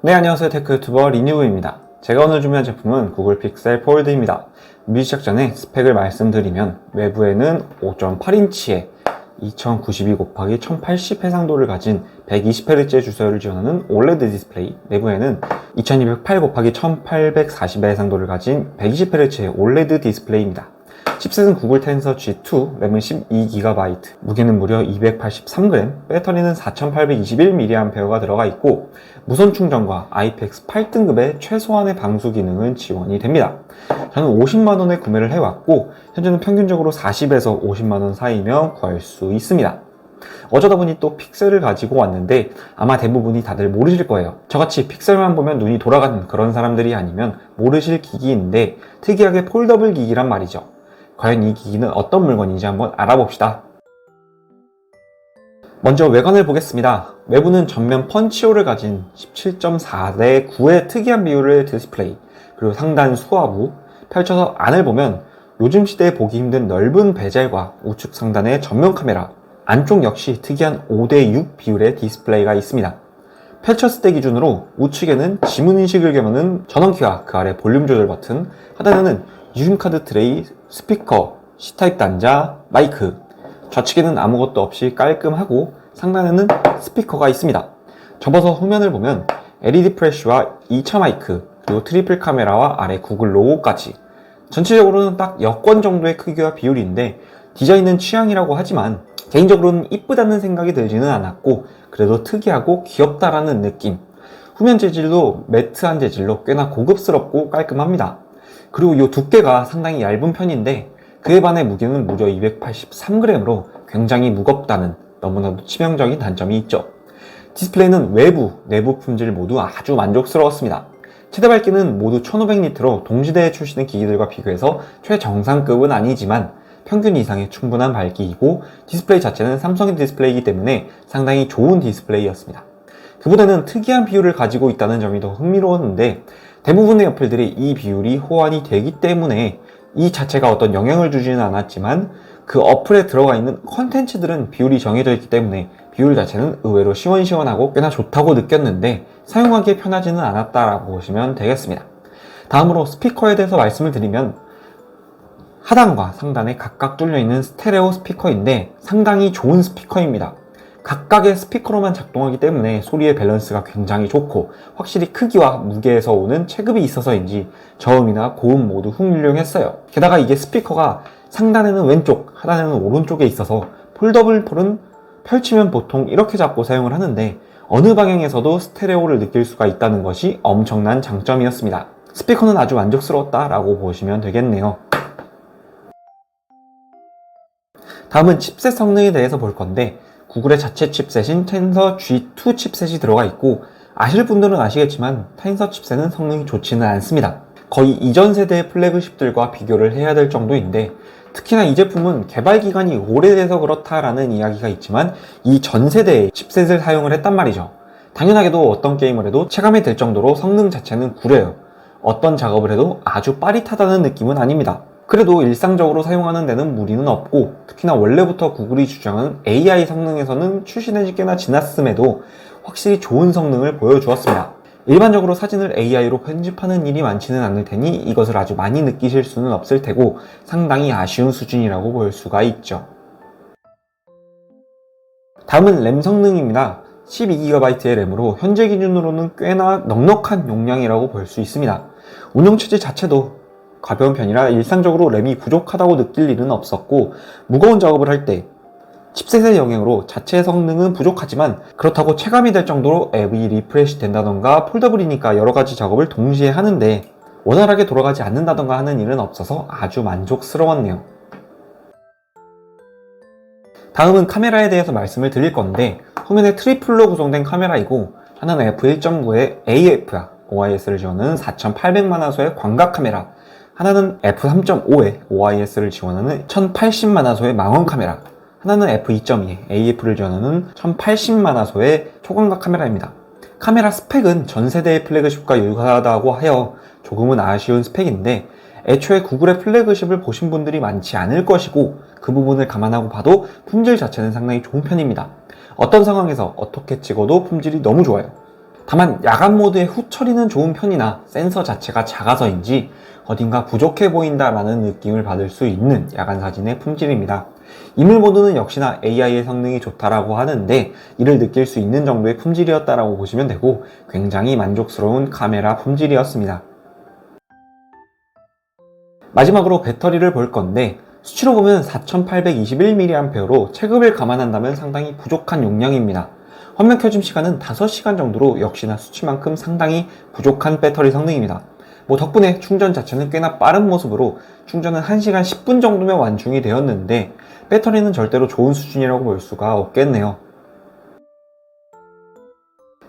네, 안녕하세요. 테크 유튜버 리뉴브입니다. 제가 오늘 준비한 제품은 구글 픽셀 폴드입니다. 리뷰 시작 전에 스펙을 말씀드리면 외부에는 5.8인치에 2092 곱하기 1080 해상도를 가진 120Hz의 주사율을 지원하는 올레드 디스플레이, 내부에는 2208 곱하기 1840의 해상도를 가진 120Hz의 올레드 디스플레이입니다. 칩셋은 구글 텐서 G2, 램은 12GB, 무게는 무려 283g, 배터리는 4821mAh가 들어가 있고 무선 충전과 IPX 8등급의 최소한의 방수 기능은 지원이 됩니다. 저는 50만원에 구매를 해왔고 현재는 평균적으로 40에서 50만원 사이면 구할 수 있습니다. 어쩌다 보니 또 픽셀을 가지고 왔는데 아마 대부분이 다들 모르실 거예요. 저같이 픽셀만 보면 눈이 돌아가는 그런 사람들이 아니면 모르실 기기인데 특이하게 폴더블 기기란 말이죠. 과연 이 기기는 어떤 물건인지 한번 알아봅시다. 먼저 외관을 보겠습니다. 외부는 전면 펀치홀을 가진 17.4대 9의 특이한 비율의 디스플레이, 그리고 상단 수화부, 펼쳐서 안을 보면 요즘 시대에 보기 힘든 넓은 베젤과 우측 상단의 전면 카메라, 안쪽 역시 특이한 5대6 비율의 디스플레이가 있습니다. 펼쳤을 때 기준으로 우측에는 지문 인식을 겸하는 전원키와 그 아래 볼륨 조절 버튼, 하단에는 유심카드 트레이, 스피커, C타입 단자, 마이크, 좌측에는 아무것도 없이 깔끔하고 상단에는 스피커가 있습니다. 접어서 후면을 보면 LED 플래시와 2차 마이크, 그리고 트리플 카메라와 아래 구글 로고까지, 전체적으로는 딱 여권 정도의 크기와 비율인데 디자인은 취향이라고 하지만 개인적으로는 이쁘다는 생각이 들지는 않았고 그래도 특이하고 귀엽다라는 느낌. 후면 재질도 매트한 재질로 꽤나 고급스럽고 깔끔합니다. 그리고 이 두께가 상당히 얇은 편인데 그에 반해 무게는 무려 283g으로 굉장히 무겁다는 너무나도 치명적인 단점이 있죠. 디스플레이는 외부, 내부 품질 모두 아주 만족스러웠습니다. 최대 밝기는 모두 1500니트로 동시대에 출시된 기기들과 비교해서 최정상급은 아니지만 평균 이상의 충분한 밝기이고 디스플레이 자체는 삼성의 디스플레이이기 때문에 상당히 좋은 디스플레이였습니다. 그보다는 특이한 비율을 가지고 있다는 점이 더 흥미로웠는데 대부분의 어플들이 이 비율이 호환이 되기 때문에 이 자체가 어떤 영향을 주지는 않았지만 그 어플에 들어가 있는 컨텐츠들은 비율이 정해져 있기 때문에 비율 자체는 의외로 시원시원하고 꽤나 좋다고 느꼈는데 사용하기에 편하지는 않았다라고 보시면 되겠습니다. 다음으로 스피커에 대해서 말씀을 드리면 하단과 상단에 각각 뚫려있는 스테레오 스피커인데 상당히 좋은 스피커입니다. 각각의 스피커로만 작동하기 때문에 소리의 밸런스가 굉장히 좋고 확실히 크기와 무게에서 오는 체급이 있어서인지 저음이나 고음 모두 훌륭했어요. 게다가 이게 스피커가 상단에는 왼쪽, 하단에는 오른쪽에 있어서 폴더블 폴은 펼치면 보통 이렇게 잡고 사용을 하는데 어느 방향에서도 스테레오를 느낄 수가 있다는 것이 엄청난 장점이었습니다. 스피커는 아주 만족스러웠다라고 보시면 되겠네요. 다음은 칩셋 성능에 대해서 볼 건데 구글의 자체 칩셋인 텐서 G2 칩셋이 들어가 있고 아실 분들은 아시겠지만 텐서 칩셋은 성능이 좋지는 않습니다. 거의 이전 세대의 플래그십들과 비교를 해야 될 정도인데 특히나 이 제품은 개발 기간이 오래돼서 그렇다라는 이야기가 있지만 이 전 세대의 칩셋을 사용을 했단 말이죠. 당연하게도 어떤 게임을 해도 체감이 될 정도로 성능 자체는 구려요. 어떤 작업을 해도 아주 빠릿하다는 느낌은 아닙니다. 그래도 일상적으로 사용하는 데는 무리는 없고 특히나 원래부터 구글이 주장하는 AI 성능에서는 출시된 지 꽤나 지났음에도 확실히 좋은 성능을 보여주었습니다. 일반적으로 사진을 AI로 편집하는 일이 많지는 않을 테니 이것을 아주 많이 느끼실 수는 없을 테고 상당히 아쉬운 수준이라고 볼 수가 있죠. 다음은 램 성능입니다. 12GB의 램으로 현재 기준으로는 꽤나 넉넉한 용량이라고 볼 수 있습니다. 운영체제 자체도 가벼운 편이라 일상적으로 램이 부족하다고 느낄 일은 없었고 무거운 작업을 할 때 칩셋의 영향으로 자체 성능은 부족하지만 그렇다고 체감이 될 정도로 앱이 리프레시 된다던가 폴더블이니까 여러가지 작업을 동시에 하는데 원활하게 돌아가지 않는다던가 하는 일은 없어서 아주 만족스러웠네요. 다음은 카메라에 대해서 말씀을 드릴 건데 후면에 트리플로 구성된 카메라이고 하나는 f1.9의 AF, OIS를 지원하는 4800만화소의 광각 카메라, 하나는 f3.5의 OIS를 지원하는 1080만화소의 망원 카메라, 하나는 f2.2의 AF를 지원하는 1080만화소의 초광각 카메라입니다. 카메라 스펙은 전 세대의 플래그십과 유사하다고 하여 조금은 아쉬운 스펙인데 애초에 구글의 플래그십을 보신 분들이 많지 않을 것이고 그 부분을 감안하고 봐도 품질 자체는 상당히 좋은 편입니다. 어떤 상황에서 어떻게 찍어도 품질이 너무 좋아요. 다만 야간 모드의 후처리는 좋은 편이나 센서 자체가 작아서인지 어딘가 부족해 보인다라는 느낌을 받을 수 있는 야간 사진의 품질입니다. 이물 모드는 역시나 AI의 성능이 좋다라고 하는데 이를 느낄 수 있는 정도의 품질이었다라고 보시면 되고 굉장히 만족스러운 카메라 품질이었습니다. 마지막으로 배터리를 볼 건데 수치로 보면 4821mAh로 체급을 감안한다면 상당히 부족한 용량입니다. 화면 켜짐 시간은 5시간 정도로 역시나 수치만큼 상당히 부족한 배터리 성능입니다. 덕분에 충전 자체는 꽤나 빠른 모습으로 충전은 1시간 10분 정도면 완충이 되었는데 배터리는 절대로 좋은 수준이라고 볼 수가 없겠네요.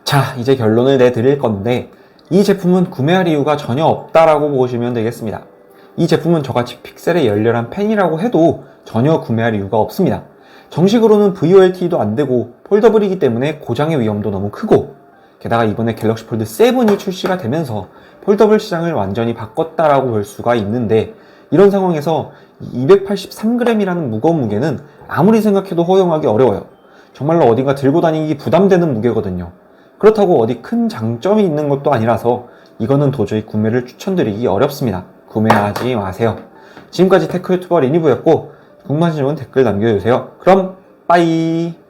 자, 이제 결론을 내드릴 건데 이 제품은 구매할 이유가 전혀 없다라고 보시면 되겠습니다. 이 제품은 저같이 픽셀의 열렬한 팬이라고 해도 전혀 구매할 이유가 없습니다. 정식으로는 VOLT도 안되고 폴더블이기 때문에 고장의 위험도 너무 크고 게다가 이번에 갤럭시 폴드 7이 출시가 되면서 폴더블 시장을 완전히 바꿨다라고 볼 수가 있는데 이런 상황에서 283g이라는 무거운 무게는 아무리 생각해도 허용하기 어려워요. 정말로 어딘가 들고 다니기 부담되는 무게거든요. 그렇다고 어디 큰 장점이 있는 것도 아니라서 이거는 도저히 구매를 추천드리기 어렵습니다. 구매하지 마세요. 지금까지 테크 유튜버 리니브였고 궁금하신 점은 댓글 남겨주세요. 그럼 빠이.